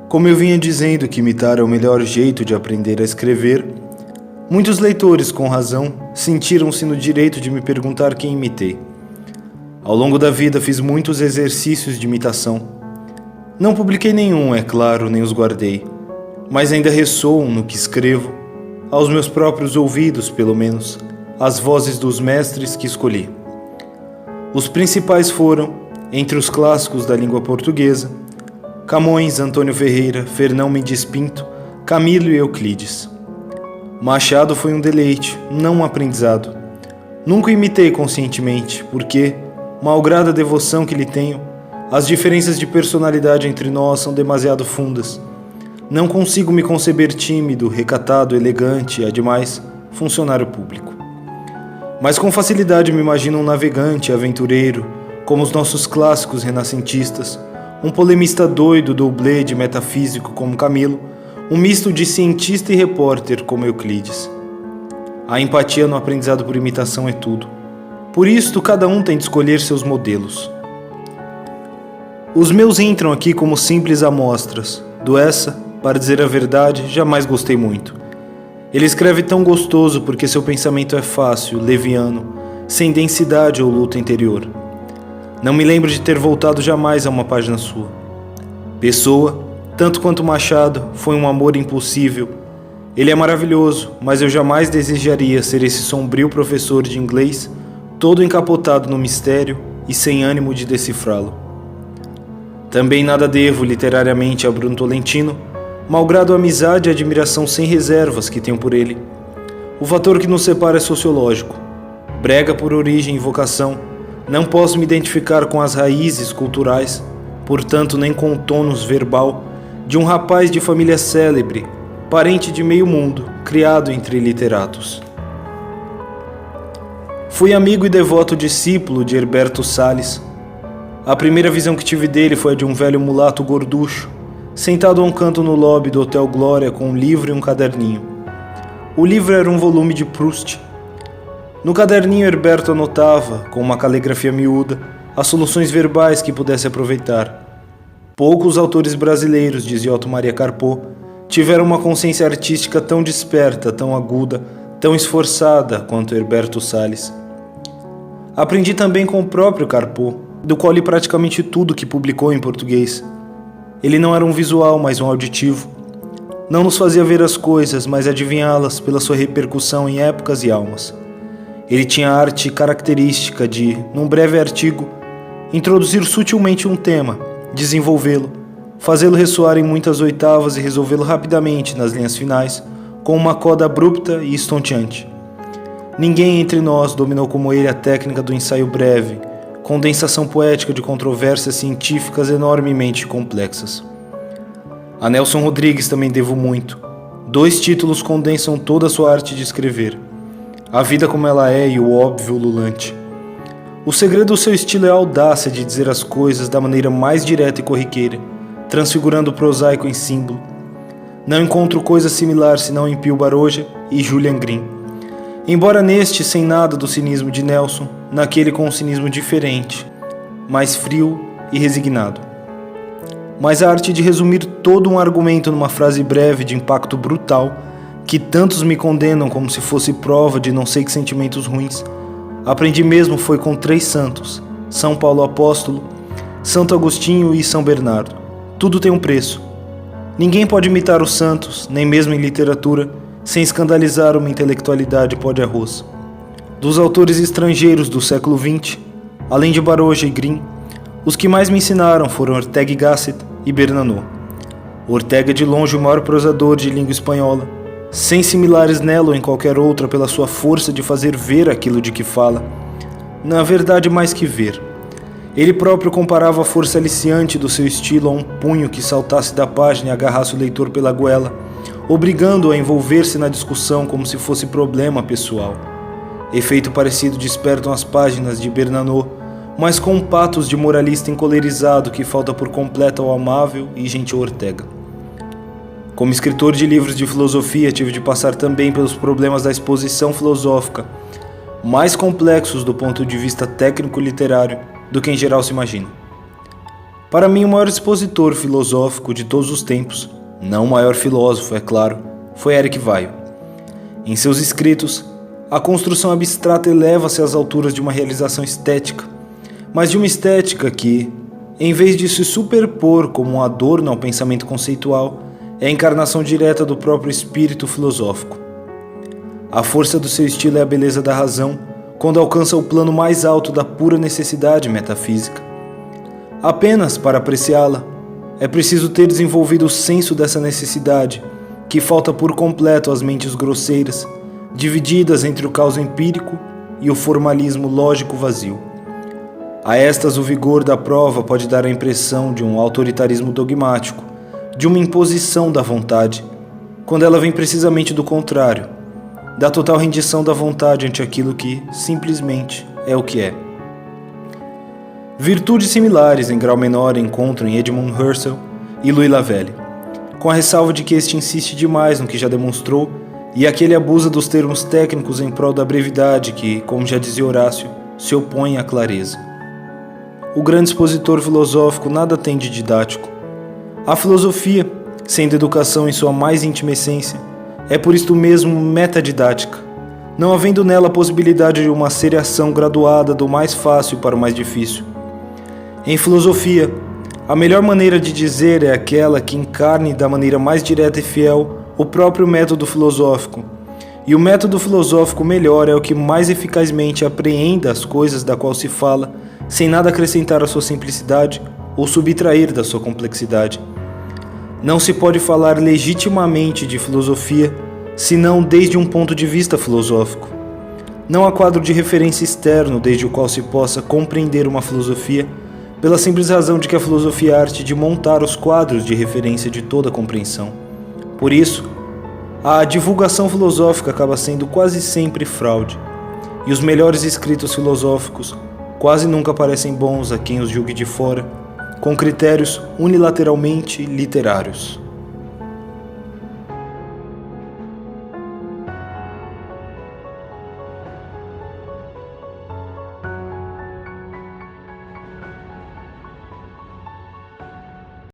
Como eu vinha dizendo que imitar é o melhor jeito de aprender a escrever, muitos leitores, com razão, sentiram-se no direito de me perguntar quem imitei. Ao longo da vida fiz muitos exercícios de imitação. Não publiquei nenhum, é claro, nem os guardei, mas ainda ressoam no que escrevo, aos meus próprios ouvidos, pelo menos, as vozes dos mestres que escolhi. Os principais foram, entre os clássicos da língua portuguesa, Camões, Antônio Ferreira, Fernão Mendes Pinto, Camilo e Euclides. Machado foi um deleite, não um aprendizado. Nunca o imitei conscientemente, porque, malgrado a devoção que lhe tenho, as diferenças de personalidade entre nós são demasiado fundas. Não consigo me conceber tímido, recatado, elegante e, ademais, funcionário público. Mas com facilidade me imagino um navegante, aventureiro, como os nossos clássicos renascentistas, um polemista doido, doublê de metafísico como Camilo, um misto de cientista e repórter como Euclides. A empatia no aprendizado por imitação é tudo. Por isto, cada um tem de escolher seus modelos. Os meus entram aqui como simples amostras. Do essa, para dizer a verdade, jamais gostei muito. Ele escreve tão gostoso porque seu pensamento é fácil, leviano, sem densidade ou luta interior. Não me lembro de ter voltado jamais a uma página sua. Pessoa, tanto quanto Machado, foi um amor impossível. Ele é maravilhoso, mas eu jamais desejaria ser esse sombrio professor de inglês, todo encapotado no mistério e sem ânimo de decifrá-lo. Também nada devo literariamente a Bruno Tolentino, malgrado a amizade e admiração sem reservas que tenho por ele. O fator que nos separa é sociológico. Brega por origem e vocação, não posso me identificar com as raízes culturais, portanto nem com o tônus verbal, de um rapaz de família célebre, parente de meio mundo, criado entre literatos. Fui amigo e devoto discípulo de Herberto Salles. A primeira visão que tive dele foi a de um velho mulato gorducho, sentado a um canto no lobby do Hotel Glória com um livro e um caderninho. O livro era um volume de Proust. No caderninho, Herberto anotava, com uma caligrafia miúda, as soluções verbais que pudesse aproveitar. Poucos autores brasileiros, dizia Otto Maria Carpo, tiveram uma consciência artística tão desperta, tão aguda, tão esforçada quanto Herberto Salles. Aprendi também com o próprio Carpo, do qual li praticamente tudo que publicou em português. Ele não era um visual, mas um auditivo. Não nos fazia ver as coisas, mas adivinhá-las pela sua repercussão em épocas e almas. Ele tinha a arte característica de, num breve artigo, introduzir sutilmente um tema, desenvolvê-lo, fazê-lo ressoar em muitas oitavas e resolvê-lo rapidamente nas linhas finais, com uma coda abrupta e estonteante. Ninguém entre nós dominou como ele a técnica do ensaio breve, condensação poética de controvérsias científicas enormemente complexas. A Nelson Rodrigues também devo muito. 2 títulos condensam toda a sua arte de escrever: A Vida Como Ela É e O Óbvio Ululante. O segredo do seu estilo é a audácia de dizer as coisas da maneira mais direta e corriqueira, transfigurando o prosaico em símbolo. Não encontro coisa similar senão em Pio Baroja e Julian Green. Embora neste sem nada do cinismo de Nelson, naquele com um cinismo diferente, mais frio e resignado. Mas a arte de resumir todo um argumento numa frase breve de impacto brutal, que tantos me condenam como se fosse prova de não sei que sentimentos ruins, aprendi mesmo foi com 3 santos, São Paulo Apóstolo, Santo Agostinho e São Bernardo. Tudo tem um preço. Ninguém pode imitar os santos, nem mesmo em literatura, sem escandalizar uma intelectualidade pó de arroz. Dos autores estrangeiros do século XX, além de Baroja e Green, os que mais me ensinaram foram Ortega y Gasset e Bernanos. Ortega é de longe o maior prosador de língua espanhola, sem similares nela ou em qualquer outra pela sua força de fazer ver aquilo de que fala. Na verdade, mais que ver. Ele próprio comparava a força aliciante do seu estilo a um punho que saltasse da página e agarrasse o leitor pela goela, obrigando-o a envolver-se na discussão como se fosse problema pessoal. Efeito parecido despertam as páginas de Bernanos, mas com um patos de moralista encolerizado que falta por completo ao amável e gentil Ortega. Como escritor de livros de filosofia, tive de passar também pelos problemas da exposição filosófica, mais complexos do ponto de vista técnico-literário do que em geral se imagina. Para mim, o maior expositor filosófico de todos os tempos, não o maior filósofo, é claro, foi Eric Weil. Em seus escritos, a construção abstrata eleva-se às alturas de uma realização estética, mas de uma estética que, em vez de se superpor como um adorno ao pensamento conceitual, é a encarnação direta do próprio espírito filosófico. A força do seu estilo é a beleza da razão, quando alcança o plano mais alto da pura necessidade metafísica. Apenas para apreciá-la, é preciso ter desenvolvido o senso dessa necessidade, que falta por completo às mentes grosseiras, divididas entre o caos empírico e o formalismo lógico vazio. A estas o vigor da prova pode dar a impressão de um autoritarismo dogmático, de uma imposição da vontade, quando ela vem precisamente do contrário, da total rendição da vontade ante aquilo que, simplesmente, é o que é. Virtudes similares em grau menor encontram em Edmund Husserl e Louis Lavelle, com a ressalva de que este insiste demais no que já demonstrou e aquele abusa dos termos técnicos em prol da brevidade que, como já dizia Horácio, se opõe à clareza. O grande expositor filosófico nada tem de didático. A filosofia, sendo educação em sua mais íntima essência, é por isto mesmo metadidática, não havendo nela a possibilidade de uma seriação graduada do mais fácil para o mais difícil. Em filosofia, a melhor maneira de dizer é aquela que encarne da maneira mais direta e fiel o próprio método filosófico. E o método filosófico melhor é o que mais eficazmente apreenda as coisas da qual se fala, sem nada acrescentar à sua simplicidade ou subtrair da sua complexidade. Não se pode falar legitimamente de filosofia, senão desde um ponto de vista filosófico. Não há quadro de referência externo desde o qual se possa compreender uma filosofia, pela simples razão de que a filosofia é a arte de montar os quadros de referência de toda a compreensão. Por isso, a divulgação filosófica acaba sendo quase sempre fraude, e os melhores escritos filosóficos quase nunca parecem bons a quem os julgue de fora, com critérios unilateralmente literários.